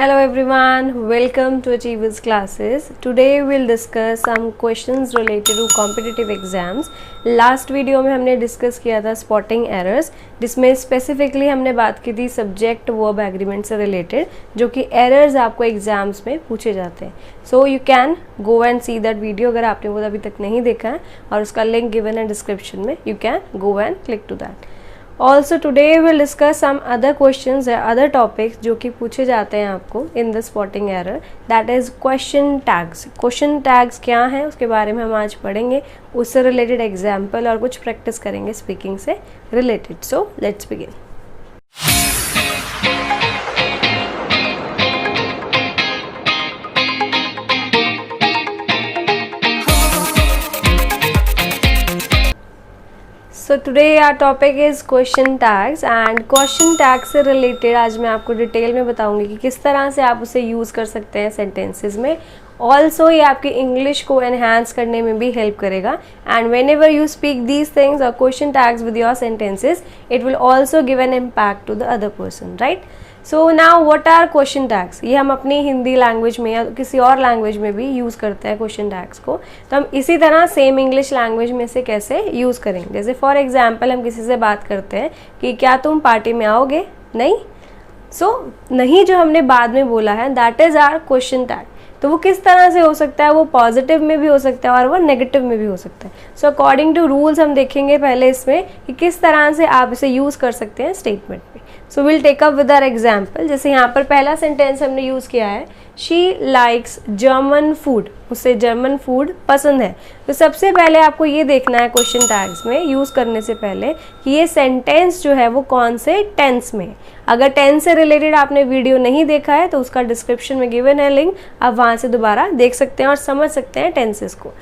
Hello everyone, welcome to Achievers classes. Today we'll discuss some questions related to competitive exams. Last video में हमने discuss किया था spotting errors, जिसमें specifically हमने बात की थी सब्जेक्ट वर्ब एग्रीमेंट से रिलेटेड, जो कि एरर्स आपको एग्जाम्स में पूछे जाते हैं. सो you can go and see that video अगर आपने वो अभी तक नहीं देखा है, और उसका लिंक गिवन है डिस्क्रिप्शन में. You can go and click to that. Also today we'll discuss some other questions या other topics जो कि पूछे जाते हैं आपको in the spotting error, that is question tags. Question tags क्या हैं उसके बारे में हम आज पढ़ेंगे, उससे related example और कुछ practice करेंगे speaking से related. So let's begin. So today our topic is question tags and question tags से related आज मैं आपको डिटेल में बताऊंगी कि किस तरह से आप उसे यूज़ कर सकते हैं सेंटेंसेस में. ऑल्सो ये आपकी इंग्लिश को एनहांस करने में भी हेल्प करेगा. And whenever you speak these things और question tags with your sentences, it will also give an impact to the other person, right. So now what are question tags. ये हम अपनी Hindi language में या किसी और language में भी यूज़ करते हैं क्वेश्चन टैग्स को. तो हम इसी तरह सेम इंग्लिश लैंग्वेज में से कैसे यूज़ करेंगे. जैसे फॉर एग्जाम्पल हम किसी से बात करते हैं कि क्या तुम पार्टी में आओगे, नहीं. सो नहीं जो हमने बाद में बोला है, that is our question tag. तो वो किस तरह से हो सकता है, वो पॉजिटिव में भी हो सकता है और वो नेगेटिव में भी हो सकता है. सो अकॉर्डिंग टू रूल्स हम देखेंगे पहले इसमें कि किस तरह से आप इसे यूज़ कर सकते हैं स्टेटमेंट में. So will take up with our example. जैसे यहाँ पर पहला सेंटेंस हमने यूज़ किया है, शी लाइक्स जर्मन फूड. उसे जर्मन फूड पसंद है. तो सबसे पहले आपको ये देखना है क्वेश्चन टैग्स में यूज़ करने से पहले कि ये सेंटेंस जो है वो कौन से टेंस में. अगर टेंस से रिलेटेड आपने वीडियो नहीं देखा है तो उसका डिस्क्रिप्शन में गिवन है लिंक, आप वहाँ से दोबारा देख सकते हैं और समझ सकते हैं टेंसेस को.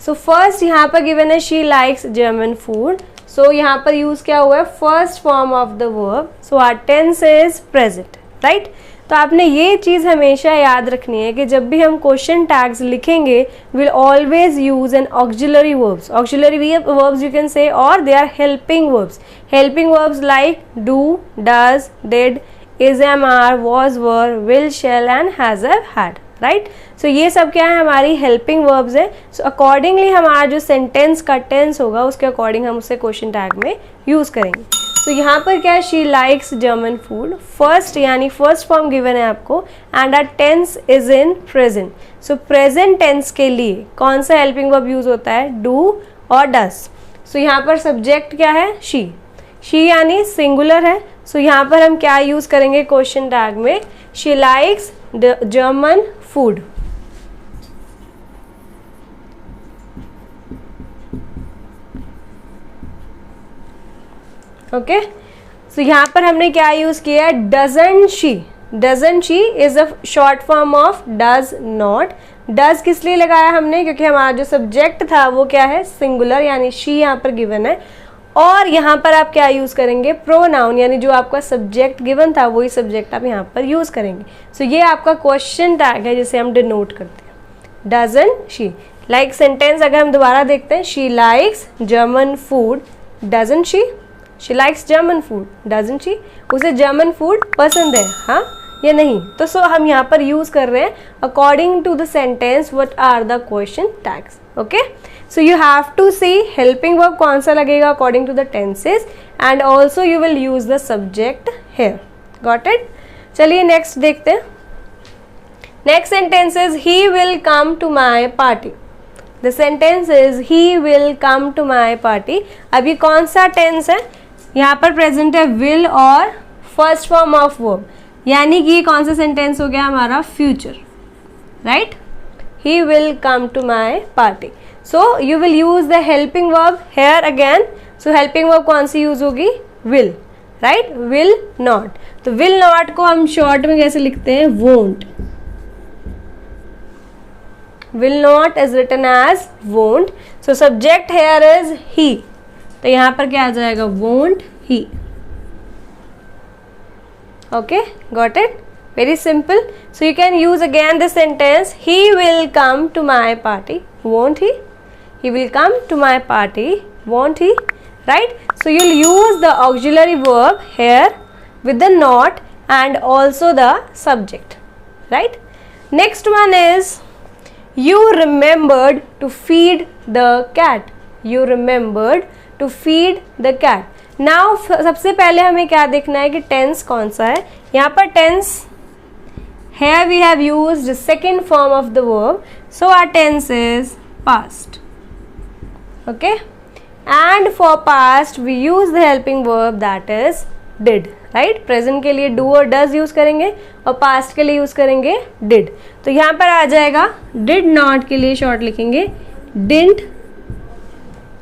सो फर्स्ट यहाँ पर गिवन है she likes German food. So यहाँ पर यूज़ क्या हुआ है, first form of the verb. So our tense is present, right. तो आपने ये चीज़ हमेशा याद रखनी है कि जब भी हम क्वेश्चन टैग्स लिखेंगे, will always use an auxiliary verbs. Auxiliary verbs you can say, और they are helping verbs. Helping verbs like do, does, did, is, am, are, was, were, will, shall and has, had, right. So ये सब क्या है, हमारी helping verbs है. So accordingly हमारा जो sentence का टेंस होगा उसके अकॉर्डिंग हम उसे क्वेश्चन टैग में यूज़ करेंगे. तो यहाँ पर क्या है, she likes German food. First यानी फर्स्ट फॉर्म गिवन है आपको, and our tense is in present. So present tense के लिए कौन सा हेल्पिंग वर्ब यूज होता है, डू और डज. सो यहाँ पर सब्जेक्ट क्या है, शी. शी यानी सिंगुलर है. सो यहाँ पर हम क्या यूज करेंगे क्वेश्चन टैग में, she likes German food. Okay. So यहाँ पर हमने क्या यूज किया है, doesn't she. Doesn't she is a short form of does not. Does किस लिए लगाया हमने, क्योंकि हमारा जो सब्जेक्ट था वो क्या है, सिंगुलर, यानी शी यहाँ पर गिवन है. और यहाँ पर आप क्या यूज करेंगे, प्रोनाउन, यानी जो आपका सब्जेक्ट गिवन था वही सब्जेक्ट आप यहाँ पर यूज करेंगे. सो ये आपका क्वेश्चन टैग है जिसे हम डिनोट करते हैं, डजंट शी. लाइक सेंटेंस अगर हम दोबारा देखते हैं, she likes German food, doesn't she. She likes German food, doesn't she. उसे जर्मन फूड पसंद है, हाँ या नहीं. तो सो हम यहाँ पर यूज कर रहे हैं according to the sentence what are the question tags. Okay. So you have to see helping verb कौन सा लगेगा according to the tenses, and also you will use the subject here. Got it. चलिए next देखते हैं. Next sentence is he will come to my party. The sentence is he will come to my party. अभी कौन सा tense है, यहाँ पर present है विल और फर्स्ट फॉर्म ऑफ वर्ब, यानी कि कौन सा सेंटेंस हो गया हमारा, future, right. He will come to my party. So you will use the helping verb here again. So helping verb कौन सी यूज होगी, विल, राइट. Will not. तो विल नॉट को हम शॉर्ट में कैसे लिखते हैं, won't. Will not is written as won't. So subject here is he. तो यहाँ पर क्या आ जाएगा, won't he. Okay, got it. Very simple. So you can use again this sentence, he will come to my party, won't he. He will come to my party, won't he? Right? So you'll use the auxiliary verb here with the not and also the subject. Right. Next one is you remembered to feed the cat. You remembered to feed the cat. Now सबसे पहले हमें क्या देखना है कि tense कौन सा है. यहाँ पर tense, here we have used second form of the verb, so our tense is past. Okay, and for past we use the helping verb that is did. Right. Present के लिए डू और does use करेंगे और past के लिए use करेंगे did. तो यहाँ पर आ जाएगा डिड नॉट के लिए शॉर्ट लिखेंगे didn't.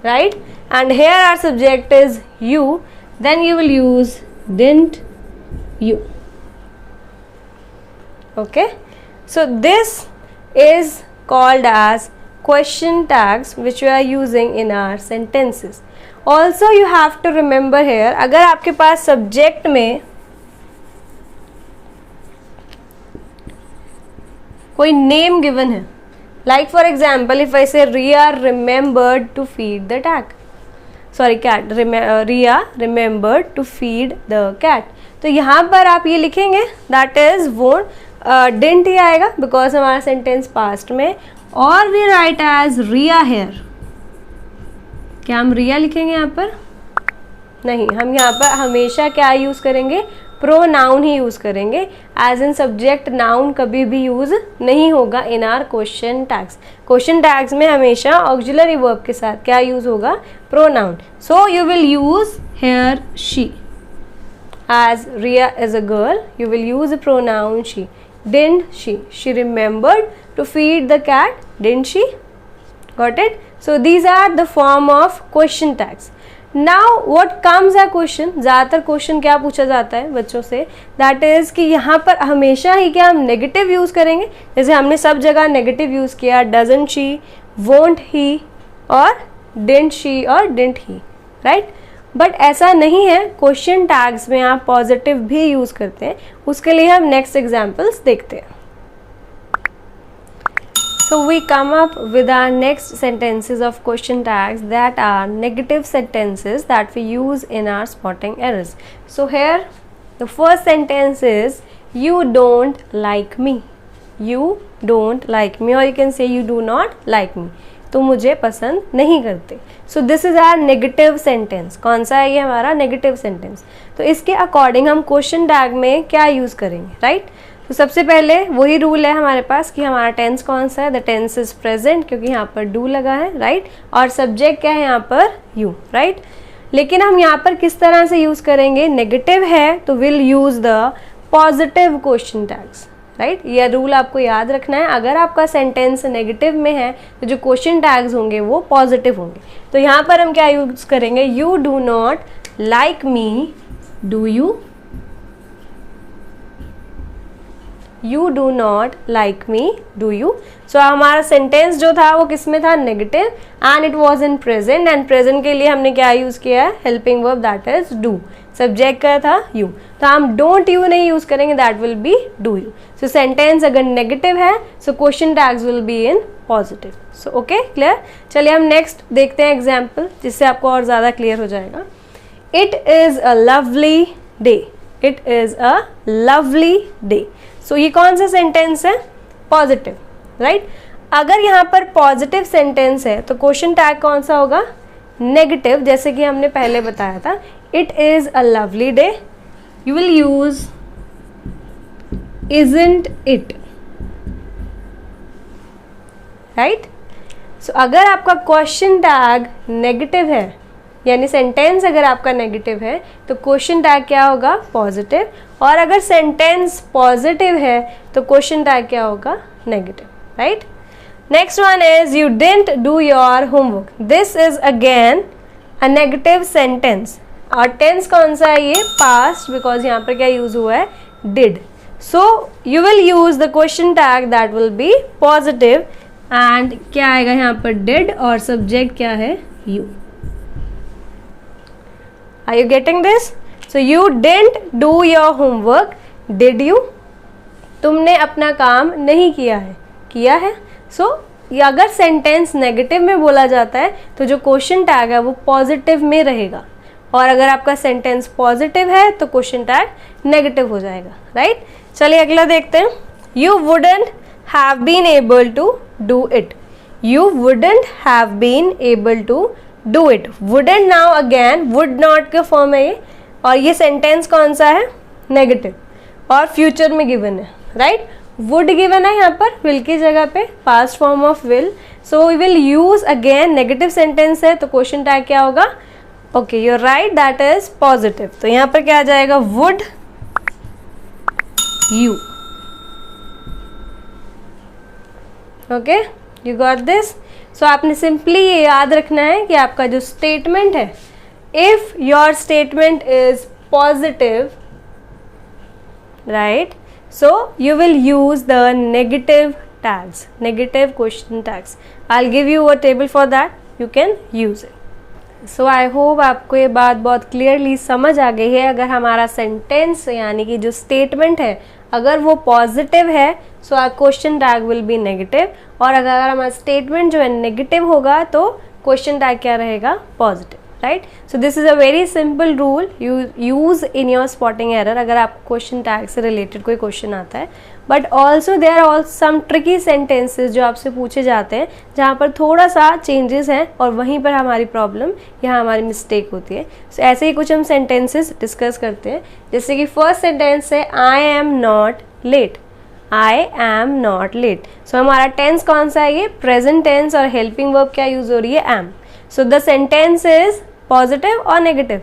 Right. And here our subject is you, then you will use didn't you. Okay, so this is called as question tags which we are using in our sentences. Also you have to remember here, अगर आपके पास subject में कोई name given है, like for example if I say Riya remembered to feed the cat, Riya remembered to feed the cat, तो यहाँ पर आप ये लिखेंगे that is won't, didn't ही आएगा because हमारा सेंटेंस पास्ट में. और we write as Riya here. क्या हम रिया लिखेंगे यहाँ पर? नहीं, हम यहाँ पर हमेशा क्या यूज़ करेंगे? प्रोनाउन ही यूज़ करेंगे. एज इन सब्जेक्ट नाउन कभी भी यूज़ नहीं होगा इन आर क्वेश्चन टैग्स. क्वेश्चन टैग्स में हमेशा ऑक्सिलरी वर्ब के साथ क्या यूज़ होगा? Pronoun. So you will use here she. As Riya is a girl, you will use the pronoun she. Didn't she? She remembered to feed the cat, didn't she? Got it? So these are the form of question tags. Now what comes a question? ज़्यादातर question क्या पूछा जाता है बच्चों से? That is कि यहाँ पर हमेशा ही क्या हम नेगेटिव यूज़ करेंगे? जैसे हमने सब जगह नेगेटिव यूज़ किया, doesn't she, won't he और didn't she और didn't he, right? बट ऐसा नहीं है. क्वेश्चन टैग्स में आप पॉजिटिव भी यूज़ करते हैं. उसके लिए हम नेक्स्ट एग्जाम्पल्स देखते हैं. So we come up with our next sentences of question tags that are negative sentences that we use in our spotting errors. So here the first sentence is you don't like me. You don't like me, or you can say you do not like me. तुम मुझे पसंद नहीं करते. So this is our negative sentence. कौन सा है ये हमारा नेगेटिव सेंटेंस? तो इसके अकॉर्डिंग हम क्वेश्चन टैग में क्या यूज़ करेंगे, राइट? तो सबसे पहले वही रूल है हमारे पास कि हमारा टेंस कौन सा है. द टेंस इज प्रेजेंट क्योंकि यहाँ पर डू लगा है, राइट? और सब्जेक्ट क्या है यहाँ पर? You, right? लेकिन हम यहाँ पर किस तरह से यूज़ करेंगे? नेगेटिव है तो will use the positive question tags, right? यह रूल आपको याद रखना है. अगर आपका सेंटेंस नेगेटिव में है तो जो क्वेश्चन टैग्स होंगे वो पॉजिटिव होंगे. तो यहाँ पर हम क्या यूज करेंगे? You do not like me, do you? You do not like me, do you? So हमारा सेंटेंस जो था वो किस में था? Negative, and it was in present. And present के लिए हमने क्या यूज किया है? Helping verb that is do. Subject का था यू, तो हम डोंट यू नहीं यूज करेंगे, that will be do you. So sentence अगर नेगेटिव है so question tags will be in positive. So okay, clear? चलिए हम नेक्स्ट देखते हैं एग्जाम्पल, जिससे आपको और ज़्यादा क्लियर हो जाएगा. It is a lovely day. It is a lovely day. So ये कौन सा सेंटेंस है? Positive, right? अगर यहाँ पर पॉजिटिव सेंटेंस है तो क्वेश्चन टैग कौन सा होगा? नेगेटिव, जैसे कि हमने पहले बताया था. It is a lovely day, you will use isn't it, right? So अगर आपका क्वेश्चन टैग नेगेटिव है, यानी सेंटेंस अगर आपका नेगेटिव है तो क्वेश्चन टैग क्या होगा? पॉजिटिव. और अगर सेंटेंस पॉजिटिव है तो क्वेश्चन टैग क्या होगा? Negative, right? Next one is you didn't do your homework. This is again a negative sentence. और टेंस कौन सा है? ये पास्ट, बिकॉज यहाँ पर क्या यूज हुआ है? Did. So you will use the question tag that will be positive, and क्या आएगा यहाँ पर? did, और subject क्या है? you. Are you getting this? So you didn't do your homework, did you? तुमने अपना काम नहीं किया है, किया है. So अगर सेंटेंस नेगेटिव में बोला जाता है तो जो क्वेश्चन टैग है वो पॉजिटिव में रहेगा, और अगर आपका सेंटेंस पॉजिटिव है तो क्वेश्चन टैग नेगेटिव हो जाएगा, राइट? चलिए अगला देखते हैं. You wouldn't have been able to do it. You wouldn't have been able to do it. Wouldn't now again would not का फॉर्म है ये, और ये सेंटेंस कौन सा है? नेगेटिव, और फ्यूचर में गिवन है, राइट? वुड गिवन है यहाँ पर, विल की जगह पे past form of will, so we will use again, negative sentence है तो क्वेश्चन टैग क्या होगा? Okay, you are right, that is positive. तो यहाँ पर क्या आ जाएगा? Would you. Okay, you got this? So आपने सिंपली ये याद रखना है कि आपका जो स्टेटमेंट है, if your statement is positive, right, so you will use the negative tags, negative question tags. I'll give you a table for that, you can use it. So I hope आपको ये बात बहुत clearly समझ आ गई है। अगर हमारा sentence यानी कि जो स्टेटमेंट है अगर वो पॉजिटिव है so our question tag will be negative, और अगर हमारा स्टेटमेंट जो है नेगेटिव होगा तो क्वेश्चन टैग क्या रहेगा? Positive, right? So this is a very simple rule you use in your spotting error अगर आप क्वेश्चन टैग से रिलेटेड कोई क्वेश्चन आता है। But also there are also some tricky sentences जो आपसे पूछे जाते हैं जहाँ पर थोड़ा सा चेंजेस हैं और वहीं पर हमारी प्रॉब्लम या हमारी मिस्टेक होती है। सो ऐसे ही कुछ हम सेंटेंसेस डिस्कस करते हैं, जैसे कि फर्स्ट सेंटेंस है I am not late. I am not late, so हमारा टेंस कौन सा है? ये प्रेजेंट टेंस, और हेल्पिंग वर्ब क्या यूज हो रही है? Am. So the sentence is positive or negative?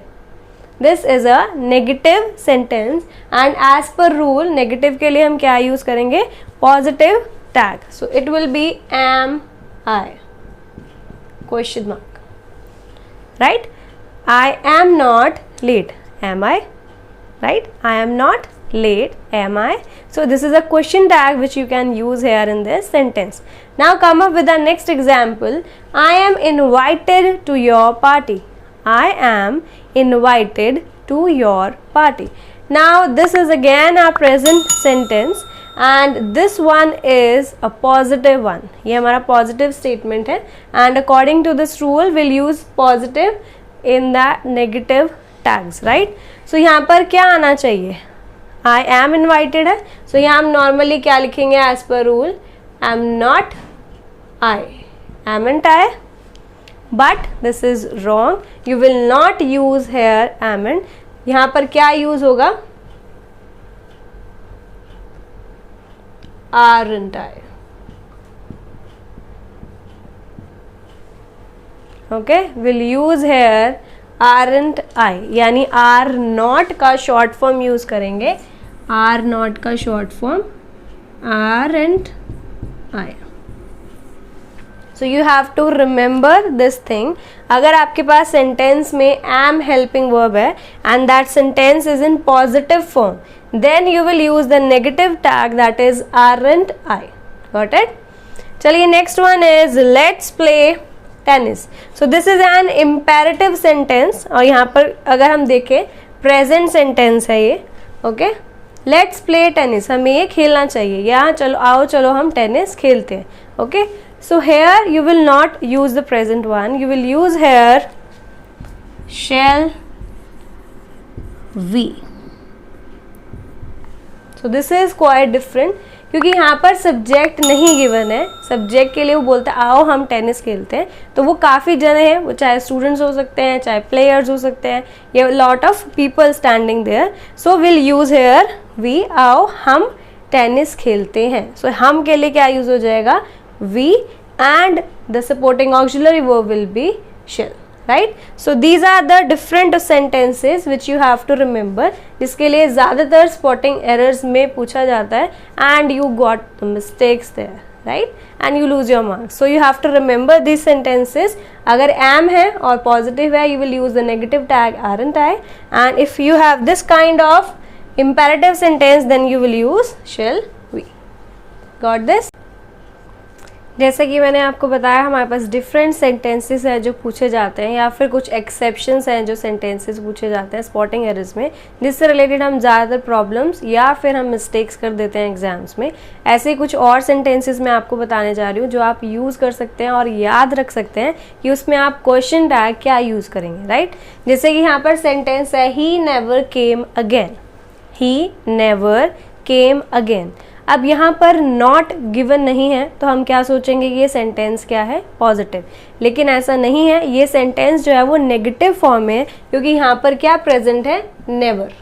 This is a negative sentence, and as per rule negative के लिए हम क्या use करेंगे? Positive tag. So it will be am I? Question mark. Right? I am not late. Am I? Right? I am not late. Am I? So this is a question tag which you can use here in this sentence. Now come up with the next example. I am invited to your party. I am invited to your party. Now this is again a present sentence and this one is a positive one. ये हमारा positive statement है, and according to this rule we'll use positive in the negative tags, right? So यहाँ पर क्या आना चाहिए? I am invited है, so यहाँ हम normally क्या लिखेंगे as per rule? am not I, amn't I? But this is wrong. You will not use here amn't. यहाँ पर क्या use होगा? aren't I. Okay, we'll use here aren't I, यानी are not का short form use करेंगे। are not का short form aren't I. So you have to remember this thing. अगर आपके पास sentence में am helping verb है and that sentence is in positive form, then you will use the negative tag that is aren't I. Got it? चलिए next one is let's play tennis. So this is an imperative sentence, और यहाँ पर अगर हम देखें present sentence है ये, okay? Let's play tennis, हमें ये खेलना चाहिए, या चलो आओ चलो हम टेनिस खेलते हैं, okay? So here you will not use the present one, you will use here shall we. So this is quite different, क्योंकि यहाँ पर सब्जेक्ट नहीं गिवन है। सब्जेक्ट के लिए वो बोलते हैं आओ हम टेनिस खेलते हैं, तो वो काफ़ी जने हैं, वो चाहे स्टूडेंट्स हो सकते हैं चाहे प्लेयर्स हो सकते हैं, ये lot of people standing there. So will use here we, आओ हम टेनिस खेलते हैं। सो हम के लिए क्या यूज़ हो जाएगा? We, and the supporting auxiliary verb will be shall. Right? So these are the different sentences which you have to remember, जिसके लिए ज़्यादातर स्पॉटिंग एरर्स में पूछा जाता है and you got the mistakes there, right, and you lose your marks. So you have to remember this sentences. अगर am है और पॉजिटिव है, you will use the negative tag aren't I, and if you have this kind of imperative sentence then you will use shall we. Got this? जैसे कि मैंने आपको बताया हमारे पास डिफरेंट सेंटेंसेस हैं जो पूछे जाते हैं, या फिर कुछ एक्सेप्शंस हैं जो सेंटेंसेस पूछे जाते हैं स्पॉटिंग एरर्स में, जिससे रिलेटेड हम ज़्यादातर प्रॉब्लम्स या फिर हम मिस्टेक्स कर देते हैं एग्जाम्स में। ऐसे ही कुछ और सेंटेंसेस मैं आपको बताने जा रही हूँ जो आप यूज़ कर सकते हैं और याद रख सकते हैं कि उसमें आप क्वेश्चन टैग क्या यूज़ करेंगे, राइट? जैसे कि यहाँ पर सेंटेंस है he never came again. He never came again. अब यहाँ पर नॉट गिवन नहीं है तो हम क्या सोचेंगे, ये सेंटेंस क्या है, पॉजिटिव। लेकिन ऐसा नहीं है, ये सेंटेंस जो है वो नेगेटिव फॉर्म में है, क्योंकि यहाँ पर क्या प्रेजेंट है, नेवर।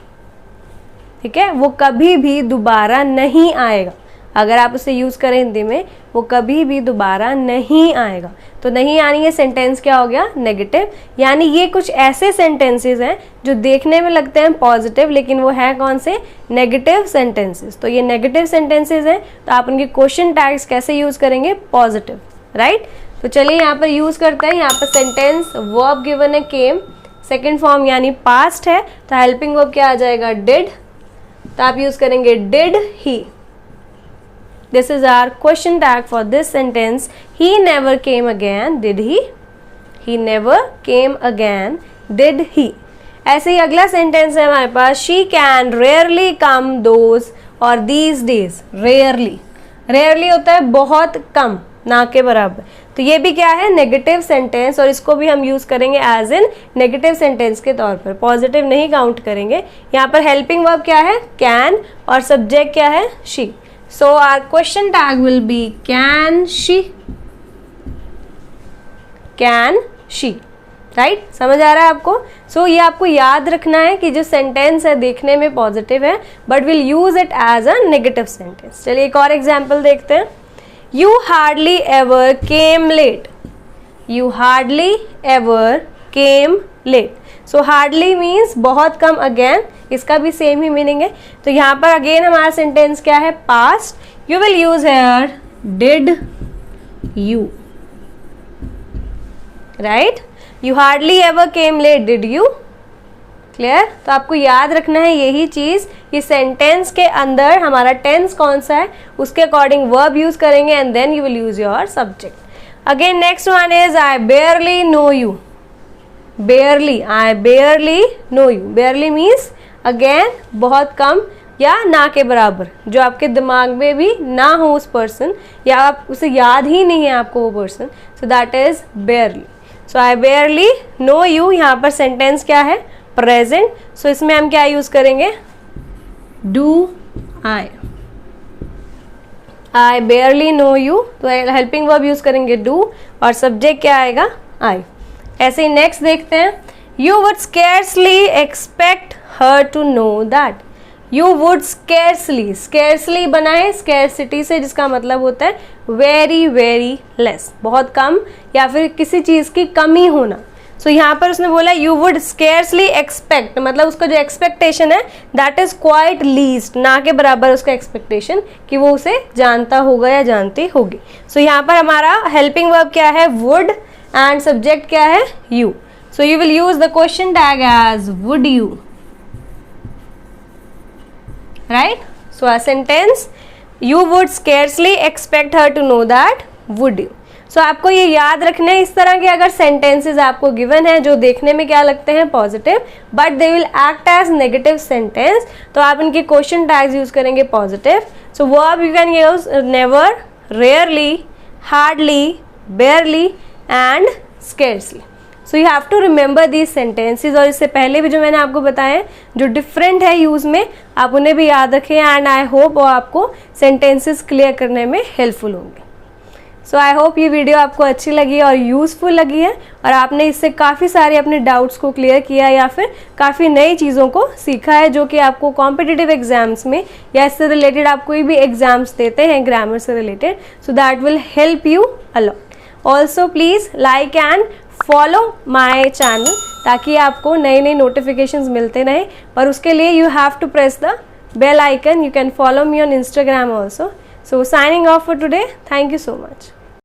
ठीक है, वो कभी भी दोबारा नहीं आएगा। अगर आप उसे यूज़ करें हिंदी में, वो कभी भी दोबारा नहीं आएगा। तो नहीं आनी, ये सेंटेंस क्या हो गया, नेगेटिव। यानी ये कुछ ऐसे सेंटेंसेस हैं जो देखने में लगते हैं पॉजिटिव, लेकिन वो है कौन से, नेगेटिव सेंटेंसेस। तो ये नेगेटिव सेंटेंसेस हैं, तो आप उनके क्वेश्चन टैग्स कैसे यूज़ करेंगे, पॉजिटिव, राइट। तो चलिए यहाँ पर यूज़ करते हैं। यहाँ पर सेंटेंस वर्ब गिवन है केम, सेकेंड फॉर्म यानी पास्ट है, तो हेल्पिंग वर्ब क्या आ जाएगा, डिड। तो आप यूज़ करेंगे did he. This is our question tag for this sentence. He never came again, did he? He never came again, did he? ऐसे ही अगला सेंटेंस है हमारे पास, she can rarely come those or these days. Rarely, rarely होता है बहुत कम, ना के बराबर। तो ये भी क्या है, नेगेटिव सेंटेंस, और इसको भी हम यूज़ करेंगे एज इन नेगेटिव सेंटेंस के तौर पर, पॉजिटिव नहीं काउंट करेंगे। यहाँ पर हेल्पिंग वर्ब क्या है, कैन, और सब्जेक्ट क्या है, she. So our question tag will be can she, can she, right? समझ आ रहा है आपको? So ये आपको याद रखना है कि जो सेंटेंस है देखने में पॉजिटिव है, but will use it as a negative sentence. चलिए एक और एग्जाम्पल देखते हैं। You hardly ever came late. You hardly ever came late. So hardly means बहुत कम, अगेन इसका भी सेम ही मीनिंग है। तो यहाँ पर अगेन हमारा सेंटेंस क्या है, past. You will use here did you, right. You hardly ever came late, did you, clear. तो आपको याद रखना है यही चीज कि सेंटेंस के अंदर हमारा टेंस कौन सा है, उसके अकॉर्डिंग वर्ब यूज करेंगे and then you will use your subject. Again next one is I barely know you. barely, I barely know you. barely means again बहुत कम या ना के बराबर, जो आपके दिमाग में भी ना हो उस पर्सन, या आप उसे याद ही नहीं है आपको वो person, so that is barely. So I barely know you, यहाँ पर सेंटेंस क्या है, प्रेजेंट। सो इसमें हम क्या यूज करेंगे, do I. I barely know you, तो हेल्पिंग वर्ब यूज करेंगे do, और सब्जेक्ट क्या आएगा, I. ऐसे ही नेक्स्ट देखते हैं। You would scarcely expect her to know that. You would scarcely, scarcely बना है स्केर्सिटी से, जिसका मतलब होता है वेरी वेरी लेस, बहुत कम, या फिर किसी चीज की कमी होना। सो यहाँ पर उसने बोला यू वुड स्केर्सली एक्सपेक्ट, मतलब उसका जो एक्सपेक्टेशन है दैट इज क्वाइट लीस्ट, ना के बराबर उसका एक्सपेक्टेशन कि वो उसे जानता होगा या जानती होगी। सो यहाँ पर हमारा हेल्पिंग वर्ब क्या है, वुड, and subject क्या है, you. So you will use the question tag as would you, right? So a sentence, you would scarcely expect her to know that, would you? So आपको ये याद रखना है, इस तरह के अगर sentences आपको given है जो देखने में क्या लगते हैं positive, but they will act as negative sentence, तो आप इनके question tags use करेंगे positive. So verb you can use never, rarely, hardly, barely and scarcely. So you have to remember these sentences, और इससे पहले भी जो मैंने आपको बताया जो डिफरेंट है यूज में, आप उन्हें भी याद रखें, एंड आई होप वो आपको सेंटेंसेस क्लियर करने में हेल्पफुल होंगे। सो आई होप ये वीडियो आपको अच्छी लगी और यूज़फुल लगी है, और आपने इससे काफ़ी सारे अपने डाउट्स को क्लियर किया या फिर काफ़ी नई चीज़ों को सीखा है, जो कि आपको कॉम्पिटिटिव एग्जाम्स में या इससे रिलेटेड आप कोई भी एग्जाम्स देते हैं ग्रामर से related, so that will help you a lot. Also please like and follow my channel, ताकि आपको नए नए नोटिफिकेशंस मिलते रहें, पर उसके लिए you have to press the bell icon. You can follow me on Instagram also. So signing off for today. Thank you so much.